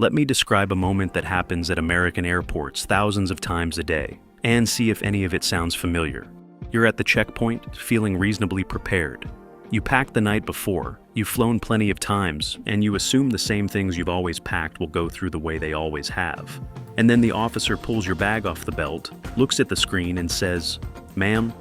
Let me describe a moment that happens at American airports thousands of times a day, and see if any of it sounds familiar. You're at the checkpoint, feeling reasonably prepared. You packed the night before, you've flown plenty of times, and you assume the same things you've always packed will go through the way they always have. And then the officer pulls your bag off the belt, looks at the screen and says, "Ma'am,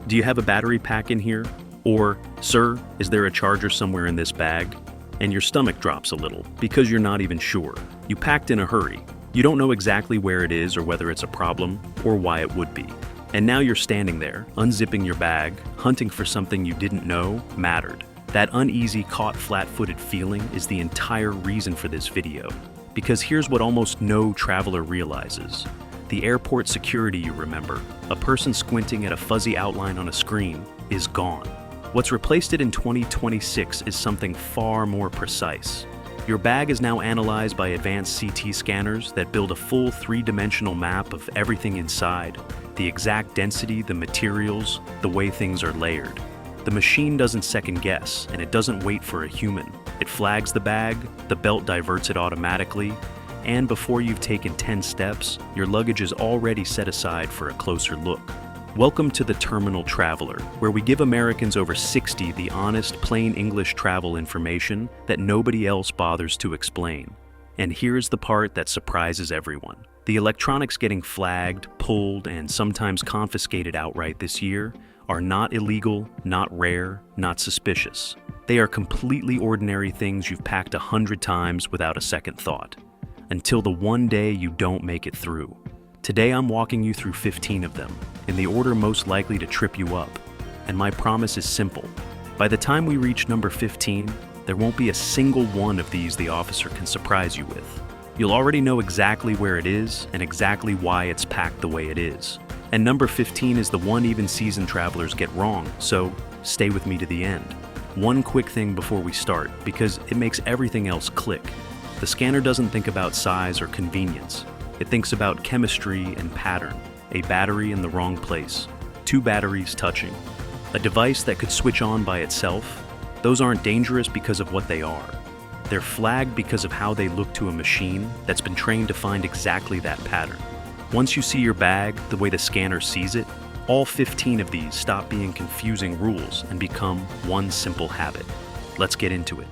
do you have a battery pack in here?" Or, "Sir, is there a charger somewhere in this bag?" And your stomach drops a little, because you're not even sure. You packed in a hurry. You don't know exactly where it is or whether it's a problem, or why it would be. And now you're standing there, unzipping your bag, hunting for something you didn't know mattered. That uneasy, caught flat-footed feeling is the entire reason for this video. Because here's what almost no traveler realizes. The airport security you remember, a person squinting at a fuzzy outline on a screen, is gone. What's replaced it in 2026 is something far more precise. Your bag is now analyzed by advanced CT scanners that build a full three-dimensional map of everything inside, the exact density, the materials, the way things are layered. The machine doesn't second guess, and it doesn't wait for a human. It flags the bag, the belt diverts it automatically, and before you've taken 10 steps, your luggage is already set aside for a closer look. Welcome to the Terminal Traveler, where we give Americans over 60 the honest, plain English travel information that nobody else bothers to explain. And here's the part that surprises everyone. The electronics getting flagged, pulled, and sometimes confiscated outright this year are not illegal, not rare, not suspicious. They are completely ordinary things you've packed 100 times without a second thought. Until the one day you don't make it through. Today I'm walking you through 15 of them, in the order most likely to trip you up. And my promise is simple. By the time we reach number 15, there won't be a single one of these the officer can surprise you with. You'll already know exactly where it is and exactly why it's packed the way it is. And number 15 is the one even seasoned travelers get wrong, so stay with me to the end. One quick thing before we start, because it makes everything else click. The scanner doesn't think about size or convenience. It thinks about chemistry and pattern, a battery in the wrong place, two batteries touching, a device that could switch on by itself. Those aren't dangerous because of what they are. They're flagged because of how they look to a machine that's been trained to find exactly that pattern. Once you see your bag the way the scanner sees it, all 15 of these stop being confusing rules and become one simple habit. Let's get into it.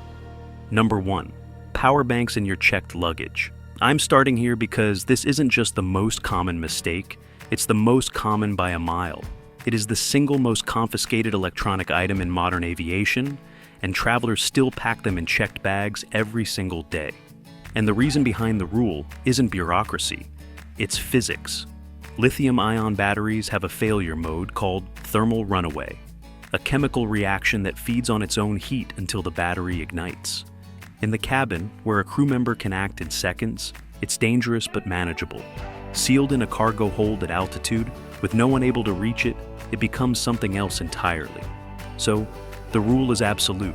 Number 1. Power banks in your checked luggage. I'm starting here because this isn't just the most common mistake, it's the most common by a mile. It is the single most confiscated electronic item in modern aviation, and travelers still pack them in checked bags every single day. And the reason behind the rule isn't bureaucracy, it's physics. Lithium-ion batteries have a failure mode called thermal runaway, a chemical reaction that feeds on its own heat until the battery ignites. In the cabin, where a crew member can act in seconds, it's dangerous but manageable. Sealed in a cargo hold at altitude, with no one able to reach it, it becomes something else entirely. So, the rule is absolute.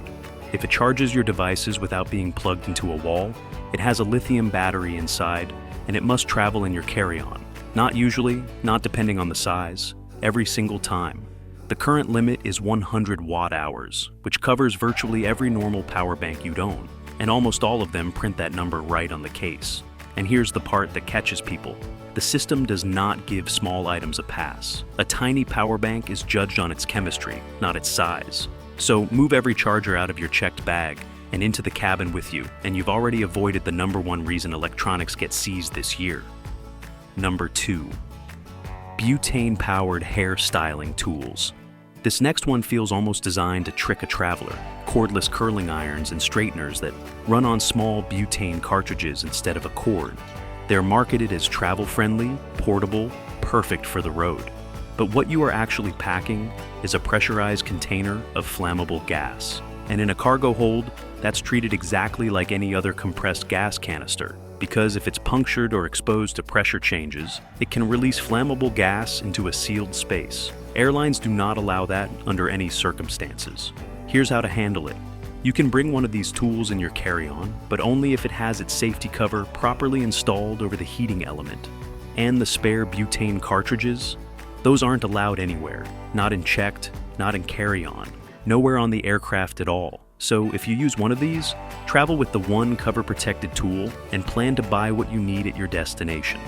If it charges your devices without being plugged into a wall, it has a lithium battery inside, and it must travel in your carry-on. Not usually, not depending on the size, every single time. The current limit is 100 watt-hours, which covers virtually every normal power bank you'd own. And almost all of them print that number right on the case. And here's the part that catches people. The system does not give small items a pass. A tiny power bank is judged on its chemistry, not its size. So move every charger out of your checked bag and into the cabin with you, and you've already avoided the number one reason electronics get seized this year. Number 2. Butane-powered hair styling tools. This next one feels almost designed to trick a traveler. Cordless curling irons and straighteners that run on small butane cartridges instead of a cord. They're marketed as travel-friendly, portable, perfect for the road. But what you are actually packing is a pressurized container of flammable gas. And in a cargo hold, that's treated exactly like any other compressed gas canister. Because if it's punctured or exposed to pressure changes, it can release flammable gas into a sealed space. Airlines do not allow that under any circumstances. Here's how to handle it. You can bring one of these tools in your carry-on, but only if it has its safety cover properly installed over the heating element. And the spare butane cartridges? Those aren't allowed anywhere, not in checked, not in carry-on, nowhere on the aircraft at all. So if you use one of these, travel with the one cover-protected tool and plan to buy what you need at your destination.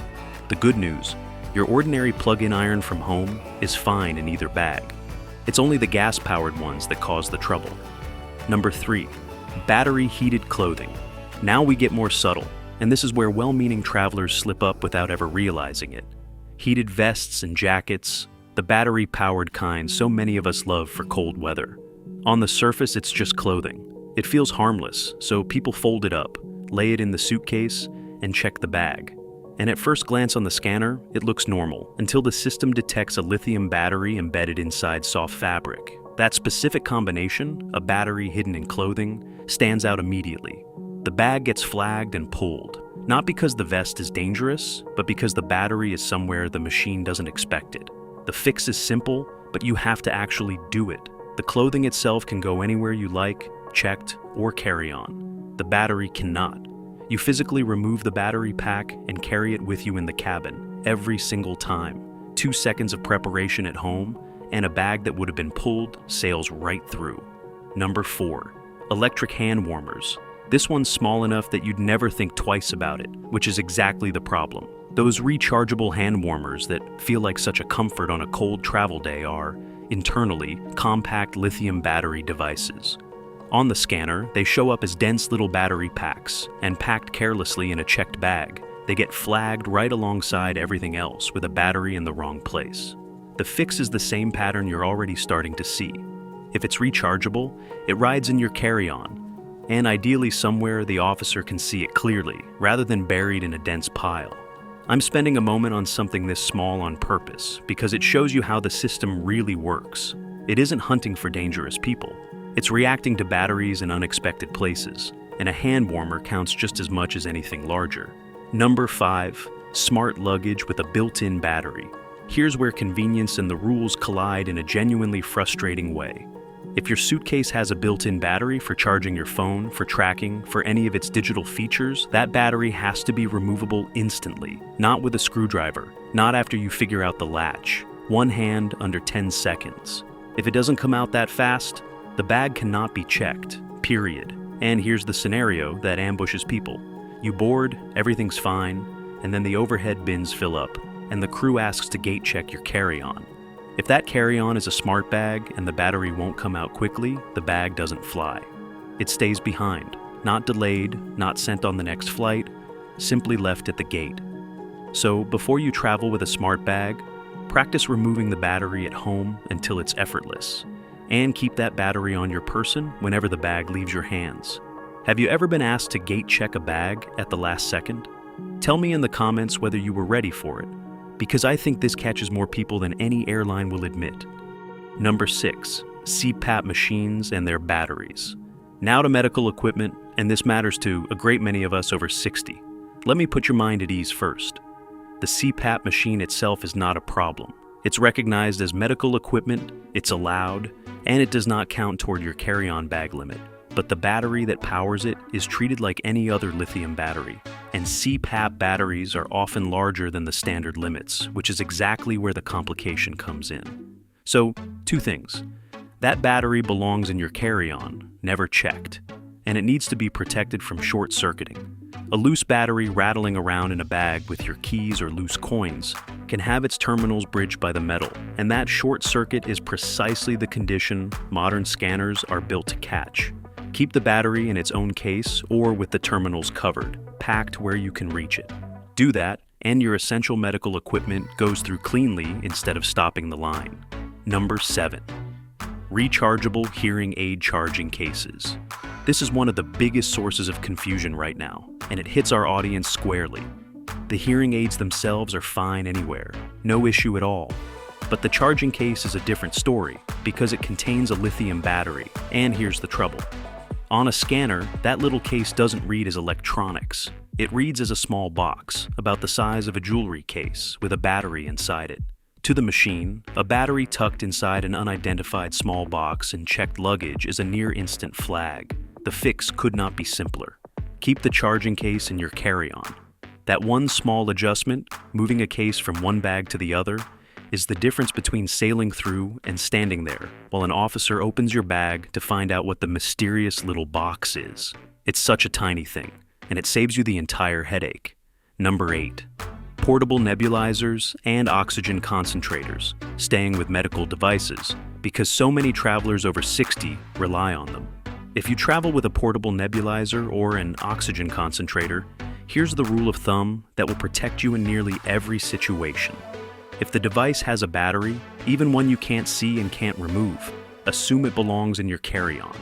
The good news, your ordinary plug-in iron from home is fine in either bag. It's only the gas-powered ones that cause the trouble. Number 3, battery-heated clothing. Now we get more subtle, and this is where well-meaning travelers slip up without ever realizing it. Heated vests and jackets, the battery-powered kind so many of us love for cold weather. On the surface, it's just clothing. It feels harmless, so people fold it up, lay it in the suitcase, and check the bag. And at first glance on the scanner, it looks normal, until the system detects a lithium battery embedded inside soft fabric. That specific combination, a battery hidden in clothing, stands out immediately. The bag gets flagged and pulled, not because the vest is dangerous, but because the battery is somewhere the machine doesn't expect it. The fix is simple, but you have to actually do it. The clothing itself can go anywhere you like, checked, or carry on. The battery cannot. You physically remove the battery pack and carry it with you in the cabin, every single time. 2 seconds of preparation at home, and a bag that would have been pulled sails right through. Number 4, electric hand warmers. This one's small enough that you'd never think twice about it, which is exactly the problem. Those rechargeable hand warmers that feel like such a comfort on a cold travel day are, internally, compact lithium battery devices. On the scanner, they show up as dense little battery packs, and packed carelessly in a checked bag, they get flagged right alongside everything else with a battery in the wrong place. The fix is the same pattern you're already starting to see. If it's rechargeable, it rides in your carry-on, and ideally somewhere the officer can see it clearly, rather than buried in a dense pile. I'm spending a moment on something this small on purpose, because it shows you how the system really works. It isn't hunting for dangerous people. It's reacting to batteries in unexpected places, and a hand warmer counts just as much as anything larger. Number 5, smart luggage with a built-in battery. Here's where convenience and the rules collide in a genuinely frustrating way. If your suitcase has a built-in battery for charging your phone, for tracking, for any of its digital features, that battery has to be removable instantly, not with a screwdriver, not after you figure out the latch. One hand under 10 seconds. If it doesn't come out that fast, the bag cannot be checked, period. And here's the scenario that ambushes people. You board, everything's fine, and then the overhead bins fill up, and the crew asks to gate check your carry-on. If that carry-on is a smart bag and the battery won't come out quickly, the bag doesn't fly. It stays behind, not delayed, not sent on the next flight, simply left at the gate. So before you travel with a smart bag, practice removing the battery at home until it's effortless. And keep that battery on your person whenever the bag leaves your hands. Have you ever been asked to gate check a bag at the last second? Tell me in the comments whether you were ready for it, because I think this catches more people than any airline will admit. Number 6, CPAP machines and their batteries. Now to medical equipment, and this matters to a great many of us over 60. Let me put your mind at ease first. The CPAP machine itself is not a problem. It's recognized as medical equipment, it's allowed, and it does not count toward your carry-on bag limit. But the battery that powers it is treated like any other lithium battery, and CPAP batteries are often larger than the standard limits, which is exactly where the complication comes in. So, 2 things. That battery belongs in your carry-on, never checked, and it needs to be protected from short-circuiting. A loose battery rattling around in a bag with your keys or loose coins can have its terminals bridged by the metal, and that short circuit is precisely the condition modern scanners are built to catch. Keep the battery in its own case or with the terminals covered, packed where you can reach it. Do that, and your essential medical equipment goes through cleanly instead of stopping the line. Number 7. Rechargeable hearing aid charging cases. This is one of the biggest sources of confusion right now, and it hits our audience squarely. The hearing aids themselves are fine anywhere, no issue at all. But the charging case is a different story because it contains a lithium battery, and here's the trouble. On a scanner, that little case doesn't read as electronics. It reads as a small box, about the size of a jewelry case, with a battery inside it. To the machine, a battery tucked inside an unidentified small box in checked luggage is a near-instant flag. The fix could not be simpler. Keep the charging case in your carry-on. That one small adjustment, moving a case from one bag to the other, is the difference between sailing through and standing there while an officer opens your bag to find out what the mysterious little box is. It's such a tiny thing, and it saves you the entire headache. Number 8. Portable nebulizers and oxygen concentrators, staying with medical devices, because so many travelers over 60 rely on them. If you travel with a portable nebulizer or an oxygen concentrator, here's the rule of thumb that will protect you in nearly every situation. If the device has a battery, even one you can't see and can't remove, assume it belongs in your carry-on.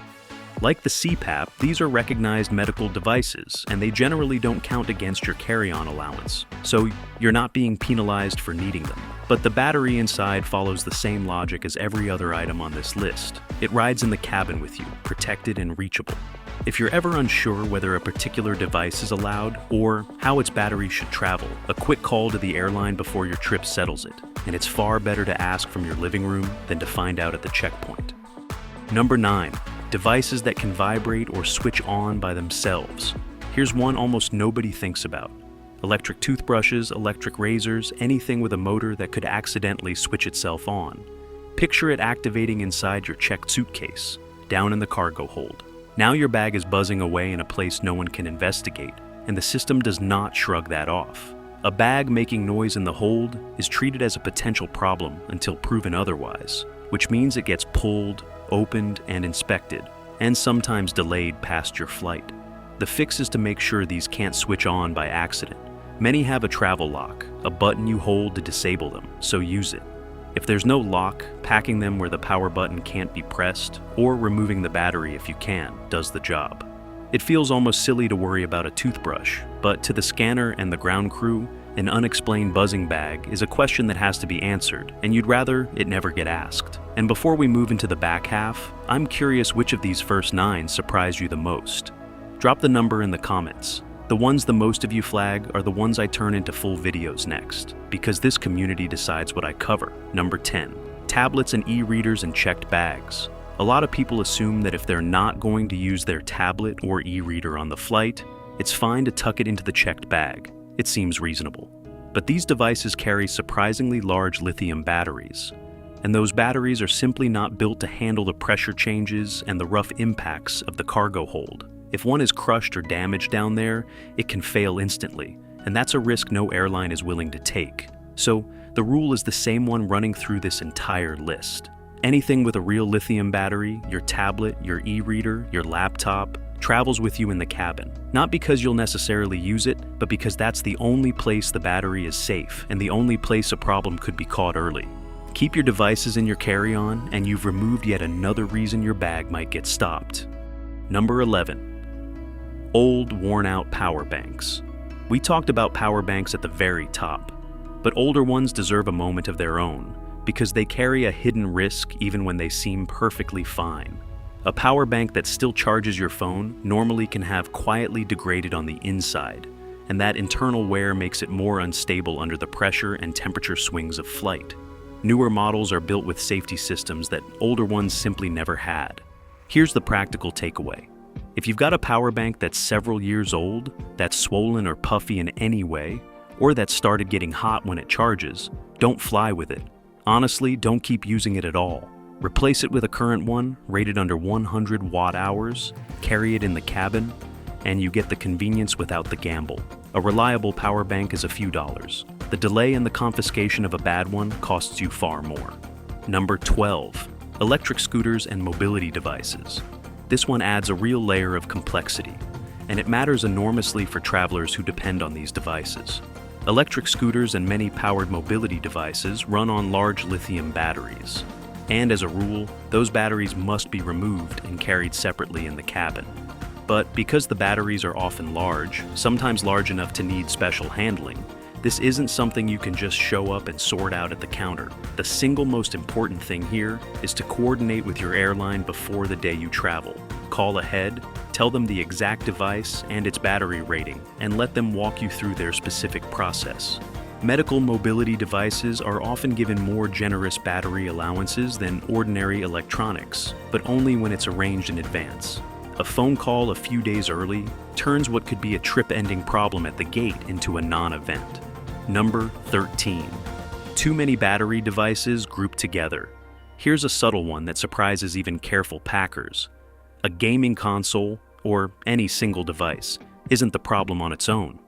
Like the CPAP, these are recognized medical devices, and they generally don't count against your carry-on allowance, so you're not being penalized for needing them. But the battery inside follows the same logic as every other item on this list. It rides in the cabin with you, protected and reachable. If you're ever unsure whether a particular device is allowed or how its battery should travel, a quick call to the airline before your trip settles it, and it's far better to ask from your living room than to find out at the checkpoint. Number 9. Devices that can vibrate or switch on by themselves. Here's one almost nobody thinks about. Electric toothbrushes, electric razors, anything with a motor that could accidentally switch itself on. Picture it activating inside your checked suitcase, down in the cargo hold. Now your bag is buzzing away in a place no one can investigate, and the system does not shrug that off. A bag making noise in the hold is treated as a potential problem until proven otherwise, which means it gets pulled, opened, and inspected, and sometimes delayed past your flight. The fix is to make sure these can't switch on by accident. Many have a travel lock, a button you hold to disable them, so use it. If there's no lock, packing them where the power button can't be pressed, or removing the battery if you can, does the job. It feels almost silly to worry about a toothbrush, but to the scanner and the ground crew, an unexplained buzzing bag is a question that has to be answered, and you'd rather it never get asked. And before we move into the back half, I'm curious which of these first 9 surprised you the most. Drop the number in the comments. The ones the most of you flag are the ones I turn into full videos next, because this community decides what I cover. Number 10. Tablets and e-readers in checked bags. A lot of people assume that if they're not going to use their tablet or e-reader on the flight, it's fine to tuck it into the checked bag. It seems reasonable. But these devices carry surprisingly large lithium batteries, and those batteries are simply not built to handle the pressure changes and the rough impacts of the cargo hold. If one is crushed or damaged down there, it can fail instantly, and that's a risk no airline is willing to take. So, the rule is the same one running through this entire list. Anything with a real lithium battery, your tablet, your e-reader, your laptop, travels with you in the cabin. Not because you'll necessarily use it, but because that's the only place the battery is safe and the only place a problem could be caught early. Keep your devices in your carry-on, and you've removed yet another reason your bag might get stopped. Number 11. Old, worn-out power banks. We talked about power banks at the very top, but older ones deserve a moment of their own because they carry a hidden risk even when they seem perfectly fine. A power bank that still charges your phone normally can have quietly degraded on the inside, and that internal wear makes it more unstable under the pressure and temperature swings of flight. Newer models are built with safety systems that older ones simply never had. Here's the practical takeaway. If you've got a power bank that's several years old, that's swollen or puffy in any way, or that started getting hot when it charges, don't fly with it. Honestly, don't keep using it at all. Replace it with a current one, rated under 100 watt-hours, carry it in the cabin, and you get the convenience without the gamble. A reliable power bank is a few dollars. The delay and the confiscation of a bad one costs you far more. Number 12. Electric scooters and mobility devices. This one adds a real layer of complexity, and it matters enormously for travelers who depend on these devices. Electric scooters and many powered mobility devices run on large lithium batteries. And as a rule, those batteries must be removed and carried separately in the cabin. But because the batteries are often large, sometimes large enough to need special handling, this isn't something you can just show up and sort out at the counter. The single most important thing here is to coordinate with your airline before the day you travel. Call ahead, tell them the exact device and its battery rating, and let them walk you through their specific process. Medical mobility devices are often given more generous battery allowances than ordinary electronics, but only when it's arranged in advance. A phone call a few days early turns what could be a trip-ending problem at the gate into a non-event. Number 13. Too many battery devices grouped together. Here's a subtle one that surprises even careful packers. A gaming console, or any single device, isn't the problem on its own.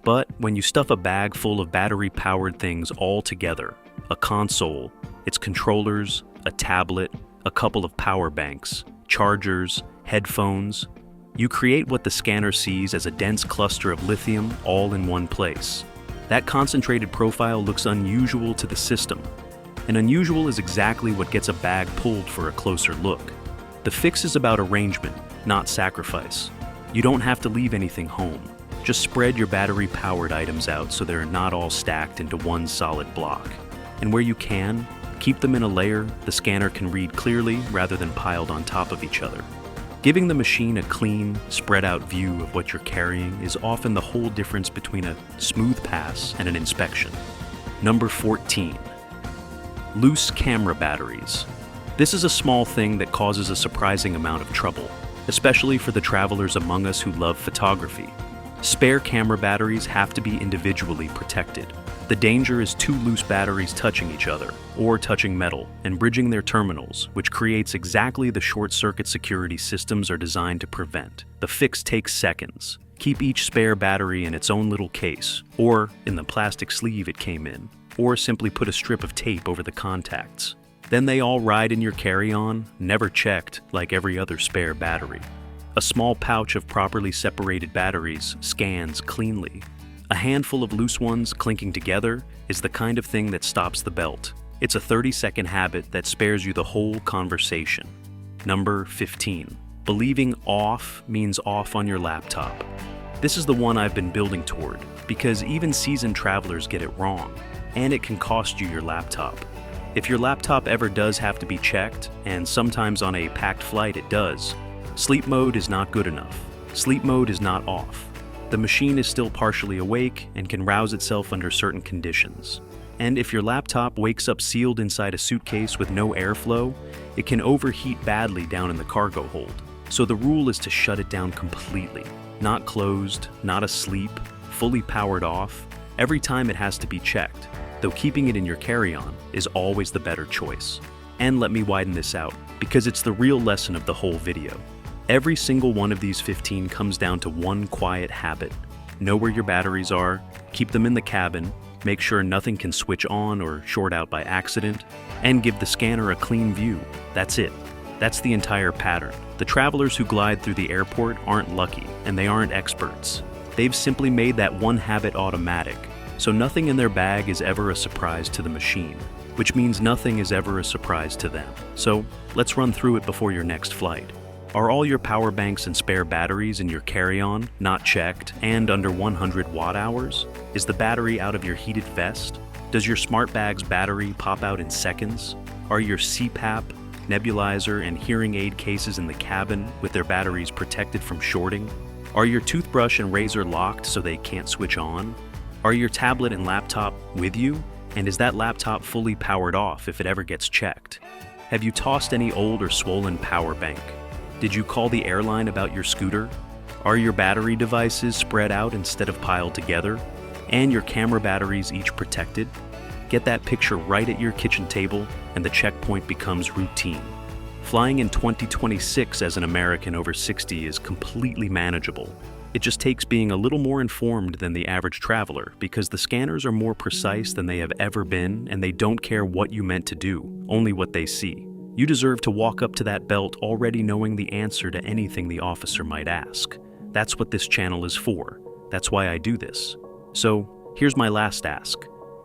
But when you stuff a bag full of battery-powered things all together, a console, its controllers, a tablet, a couple of power banks, chargers, headphones, you create what the scanner sees as a dense cluster of lithium all in one place. That concentrated profile looks unusual to the system, and unusual is exactly what gets a bag pulled for a closer look. The fix is about arrangement, not sacrifice. You don't have to leave anything home. Just spread your battery-powered items out so they're not all stacked into one solid block. And where you can, keep them in a layer the scanner can read clearly rather than piled on top of each other. Giving the machine a clean, spread-out view of what you're carrying is often the whole difference between a smooth pass and an inspection. Number 14. Loose camera batteries. This is a small thing that causes a surprising amount of trouble, especially for the travelers among us who love photography. Spare camera batteries have to be individually protected. The danger is two loose batteries touching each other, or touching metal, and bridging their terminals, which creates exactly the short-circuit security systems are designed to prevent. The fix takes seconds. Keep each spare battery in its own little case, or in the plastic sleeve it came in, or simply put a strip of tape over the contacts. Then they all ride in your carry-on, never checked, like every other spare battery. A small pouch of properly separated batteries scans cleanly. A handful of loose ones clinking together is the kind of thing that stops the belt. It's a 30-second habit that spares you the whole conversation. Number 15. Believing off means off on your laptop. This is the one I've been building toward, because even seasoned travelers get it wrong, and it can cost you your laptop. If your laptop ever does have to be checked, and sometimes on a packed flight it does, sleep mode is not good enough. Sleep mode is not off. The machine is still partially awake and can rouse itself under certain conditions. And if your laptop wakes up sealed inside a suitcase with no airflow, it can overheat badly down in the cargo hold. So the rule is to shut it down completely. Not closed, not asleep, fully powered off, every time it has to be checked, though keeping it in your carry-on is always the better choice. And let me widen this out, because it's the real lesson of the whole video. Every single one of these 15 comes down to one quiet habit. Know where your batteries are, keep them in the cabin, make sure nothing can switch on or short out by accident, and give the scanner a clean view. That's it. That's the entire pattern. The travelers who glide through the airport aren't lucky, and they aren't experts. They've simply made that one habit automatic, so nothing in their bag is ever a surprise to the machine, which means nothing is ever a surprise to them. So let's run through it before your next flight. Are all your power banks and spare batteries in your carry-on not checked and under 100 watt-hours? Is the battery out of your heated vest? Does your smart bag's battery pop out in seconds? Are your CPAP, nebulizer, and hearing aid cases in the cabin with their batteries protected from shorting? Are your toothbrush and razor locked so they can't switch on? Are your tablet and laptop with you? And is that laptop fully powered off if it ever gets checked? Have you tossed any old or swollen power bank? Did you call the airline about your scooter? Are your battery devices spread out instead of piled together? And your camera batteries each protected? Get that picture right at your kitchen table and the checkpoint becomes routine. Flying in 2026 as an American over 60 is completely manageable. It just takes being a little more informed than the average traveler because the scanners are more precise than they have ever been and they don't care what you meant to do, only what they see. You deserve to walk up to that belt already knowing the answer to anything the officer might ask. That's what this channel is for. That's why I do this. So, here's my last ask,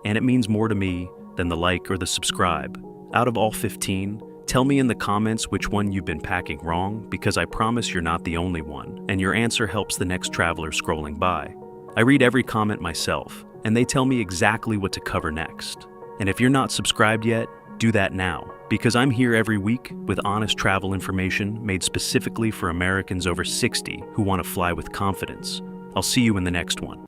and it means more to me than the like or the subscribe. Out of all 15, tell me in the comments which one you've been packing wrong, because I promise you're not the only one, and your answer helps the next traveler scrolling by. I read every comment myself, and they tell me exactly what to cover next. And if you're not subscribed yet, do that now, because I'm here every week with honest travel information made specifically for Americans over 60 who want to fly with confidence. I'll see you in the next one.